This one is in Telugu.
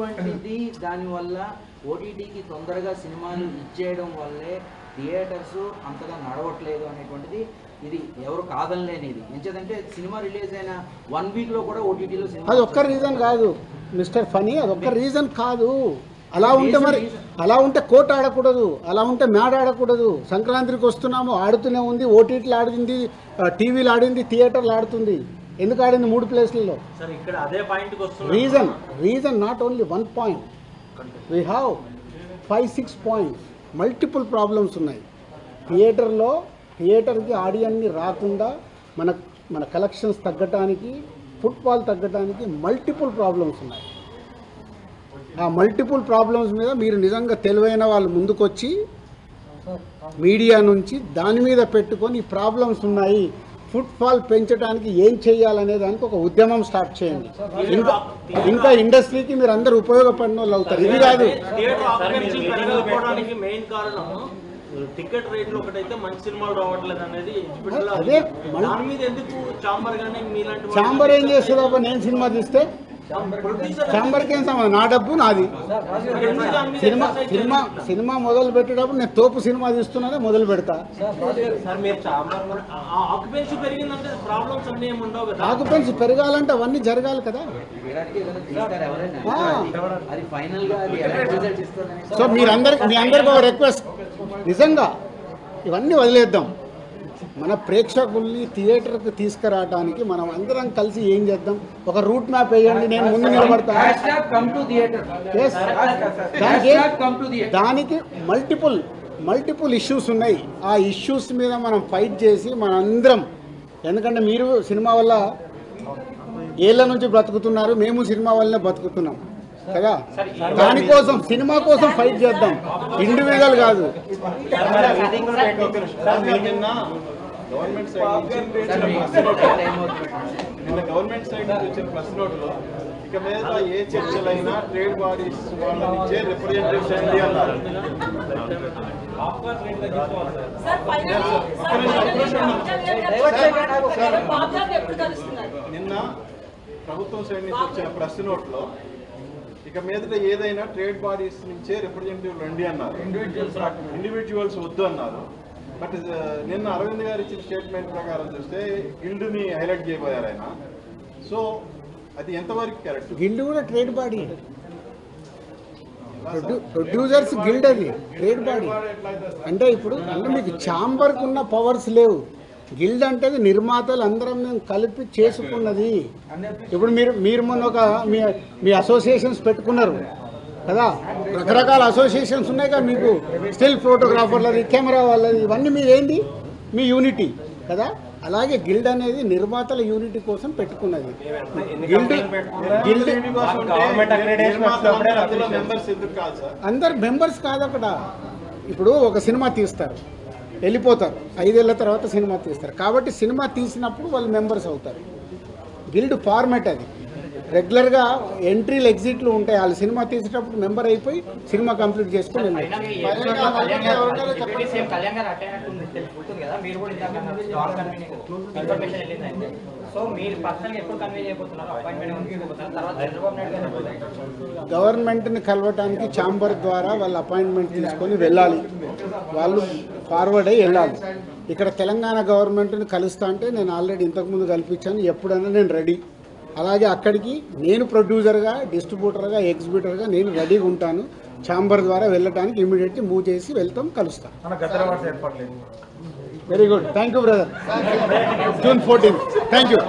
ఉన్నటువంటిది దానివల్ల ఓటీటీకి తొందరగా సినిమాలు ఇచ్చేయడం వల్లే థియేటర్స్ అంతగా నడవట్లేదు అనేటువంటిది ఇది ఎవరు కాదనలేనిది. ఎంచేదంటే సినిమా రిలీజ్ అయిన 1 వీక్లో కూడా ఓటీటీలో సినిమా అది ఒక్క రీజన్ కాదు మిస్టర్ ఫనీ, అది ఒక్క రీజన్ కాదు. అలా ఉంటే మరి అలా ఉంటే కోర్టు ఆడకూడదు, అలా ఉంటే మ్యాడ్ ఆడకూడదు. సంక్రాంతికి వస్తున్నాము, ఆడుతూనే ఉంది, ఓటీటీలు ఆడింది, టీవీలు ఆడింది, థియేటర్లు ఆడుతుంది. ఎందుకు ఆడింది 3 ప్లేస్లలో? Reason not only 1 point, we have 5-6 points. Multiple problems ఉన్నాయి. థియేటర్కి ఆడియన్ని రాకుండా మన కలెక్షన్స్ తగ్గటానికి, ఫుట్బాల్ తగ్గటానికి మల్టిపుల్ ప్రాబ్లమ్స్ ఉన్నాయి. ఆ మల్టిపుల్ ప్రాబ్లమ్స్ మీద మీరు నిజంగా తెలివైన వాళ్ళు ముందుకొచ్చి మీడియా నుంచి దాని మీద పెట్టుకొని ఈ ప్రాబ్లమ్స్ ఉన్నాయి, ఫుట్బాల్ పెంచడానికి ఏం చేయాలనే దానికి ఒక ఉద్యమం స్టార్ట్ చేయండి. ఇంకా ఇండస్ట్రీకి మీరు అందరూ ఉపయోగపడిన వాళ్ళు అవుతారు. ఇది కాదు టికెట్ రేట్లు ఒకటైతే మంచి సినిమాలు రావట్లేదు అనేది. అదే చాంబర్ ఏం చేస్తుందో, నేను సినిమా తీస్తే చాంబర్కి ఏం సంబంధం? నా డబ్బు నాది. సినిమా మొదలు పెట్టేటప్పుడు నేను తోపు సినిమా తీస్తున్నదే మొదలు పెడతా. ఆక్యుపెన్సీ పెరగాలంటే అవన్నీ జరగాలి కదా. సో మీ అందరికి ఒక రిక్వెస్ట్, నిజంగా ఇవన్నీ వదిలేద్దాం. మన ప్రేక్షకుల్ని థియేటర్కి తీసుకురావడానికి మనం అందరం కలిసి ఏం చేద్దాం, ఒక రూట్ మ్యాప్ వేయండి, నేను ముందు నిలబడతాను. దానికి మల్టిపుల్ ఇష్యూస్ ఉన్నాయి. ఆ ఇష్యూస్ మీద మనం ఫైట్ చేసి మనందరం, ఎందుకంటే మీరు సినిమా వల్ల ఏళ్ళ నుంచి బ్రతుకుతున్నారు, మేము సినిమా వల్లనే బతుకుతున్నాం కదా. దానికోసం సినిమా కోసం ఫైట్ చేద్దాం, ఇండివిజువల్ కాదు. గవర్నమెంట్ సైడ్ నుంచి వచ్చిన ప్రెస్ నోట్లో ఇక మీద ఏ చర్చలైనా ట్రేడ్ బాడీస్ వాళ్ళ నుంచే రిప్రజెంటేటివ్స్ అండి అన్నారు. నిన్న ప్రభుత్వం సైడ్ నుంచి వచ్చిన ప్రెస్ నోట్లో ఇక మీదట ఏదైనా ట్రేడ్ బాడీస్ నుంచే రిప్రజెంటేటివ్ రండి అన్నారు, ఇండివిజువల్స్ వద్దు అన్నారు. బట్ నిన్న అరవింద్ గారు ఇచ్చిన స్టేట్మెంట్ ప్రకారం చూస్తే గిల్డ్ని హైలైట్ చేయబోయారు ఆయన. సో అది ఎంతవరకు కరెక్ట్? గిల్డ్ కూడా ట్రేడ్ బాడీ, ప్రొడ్యూసర్స్ గిల్డ్, అది ట్రేడ్ బాడీ. అంటే ఇప్పుడు మీకు ఛాంబర్కి ఉన్న పవర్స్ లేవు. గిల్డ్ అంటే నిర్మాతలు అందరం మేము కలిపి చేసుకున్నది. ఇప్పుడు మీరు మొన్న ఒక మీ అసోసియేషన్స్ పెట్టుకున్నారు కదా, రకరకాల అసోసియేషన్స్ ఉన్నాయి కదా మీకు, స్టిల్ ఫోటోగ్రాఫర్లది, కెమెరా వాళ్ళది, ఇవన్నీ మీరేంటి మీ యూనిటీ కదా. అలాగే గిల్డ్ అనేది నిర్మాతల యూనిటీ కోసం పెట్టుకున్నది. అందరు మెంబర్స్ కాదు అక్కడ. ఇప్పుడు ఒక సినిమా తీస్తారు, వెళ్ళిపోతారు, 5 ఏళ్ల తర్వాత సినిమా తీస్తారు. కాబట్టి సినిమా తీసినప్పుడు వాళ్ళు మెంబర్స్ అవుతారు. గిల్డ్ ఫార్మాట్ అది. రెగ్యులర్గా ఎంట్రీలు ఎగ్జిట్లు ఉంటాయి. వాళ్ళు సినిమా తీసేటప్పుడు మెంబర్ అయిపోయి సినిమా కంప్లీట్ చేసుకొని వెళ్ళారు. గవర్నమెంట్ని కలవటానికి ఛాంబర్ ద్వారా వాళ్ళు అపాయింట్మెంట్ తీసుకొని వెళ్ళాలి, వాళ్ళు ఫార్వర్డ్ అయ్యి వెళ్ళాలి. ఇక్కడ తెలంగాణ గవర్నమెంట్ని కలుస్తా అంటే నేను ఆల్రెడీ ఇంతకుముందు కల్పించాను, ఎప్పుడైనా నేను రెడీ. అలాగే అక్కడికి నేను ప్రొడ్యూసర్గా, డిస్ట్రిబ్యూటర్గా, ఎగ్జిబ్యూటర్గా నేను రెడీగా ఉంటాను. ఛాంబర్ ద్వారా వెళ్ళటానికి ఇమీడియట్లీ మూవ్ చేసి వెళ్తాం, కలుస్తాం. Very good, thank you brother. June 14th. Thank you.